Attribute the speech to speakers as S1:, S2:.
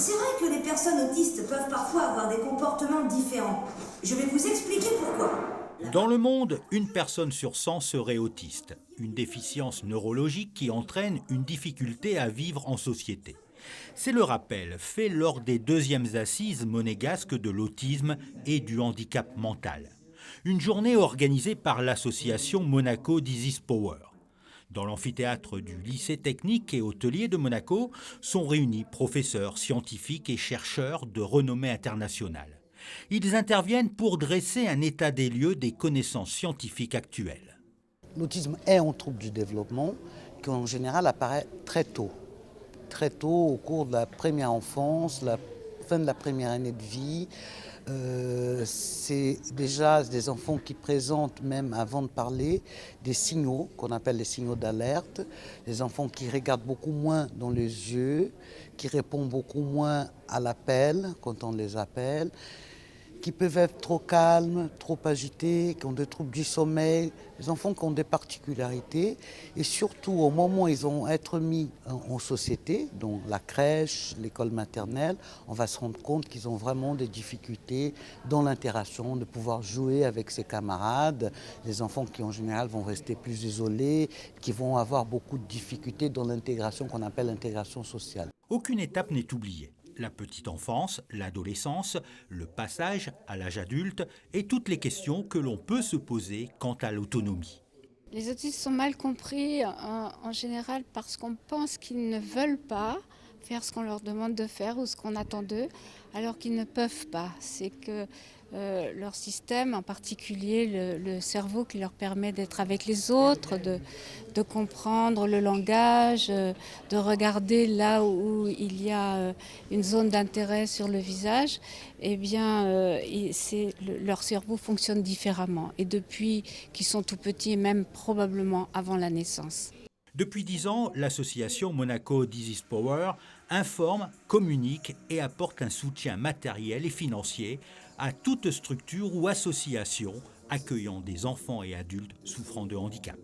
S1: C'est vrai que les personnes autistes peuvent parfois avoir des comportements différents. Je vais vous expliquer pourquoi.
S2: Dans le monde, une personne sur 100 serait autiste, une déficience neurologique qui entraîne une difficulté à vivre en société. C'est le rappel fait lors des deuxièmes assises monégasques de l'autisme et du handicap mental. Une journée organisée par l'association Monaco Disease Power. Dans l'amphithéâtre du lycée technique et hôtelier de Monaco sont réunis professeurs, scientifiques et chercheurs de renommée internationale. Ils interviennent pour dresser un état des lieux des connaissances scientifiques actuelles.
S3: L'autisme est un trouble du développement qui en général apparaît très tôt au cours de la première enfance, la fin de la première année de vie. C'est déjà des enfants qui présentent, même avant de parler, des signaux qu'on appelle les signaux d'alerte, des enfants qui regardent beaucoup moins dans les yeux, qui répondent beaucoup moins à l'appel quand on les appelle, qui peuvent être trop calmes, trop agités, qui ont des troubles du sommeil, des enfants qui ont des particularités. Et surtout, au moment où ils vont être mis en société, donc la crèche, l'école maternelle, on va se rendre compte qu'ils ont vraiment des difficultés dans l'interaction, de pouvoir jouer avec ses camarades. Les enfants qui, en général, vont rester plus isolés, qui vont avoir beaucoup de difficultés dans l'intégration qu'on appelle l'intégration sociale.
S2: Aucune étape n'est oubliée. La petite enfance, l'adolescence, le passage à l'âge adulte et toutes les questions que l'on peut se poser quant à l'autonomie.
S4: Les autistes sont mal compris en général parce qu'on pense qu'ils ne veulent pas faire ce qu'on leur demande de faire ou ce qu'on attend d'eux, alors qu'ils ne peuvent pas. C'est que leur système, en particulier le cerveau qui leur permet d'être avec les autres, de comprendre le langage, de regarder là où il y a une zone d'intérêt sur le visage, eh bien, leur cerveau fonctionne différemment. Et depuis qu'ils sont tout petits, et même probablement avant la naissance.
S2: Depuis 10 ans, l'association Monaco Disease Power informe, communique et apporte un soutien matériel et financier à toute structure ou association accueillant des enfants et adultes souffrant de handicap.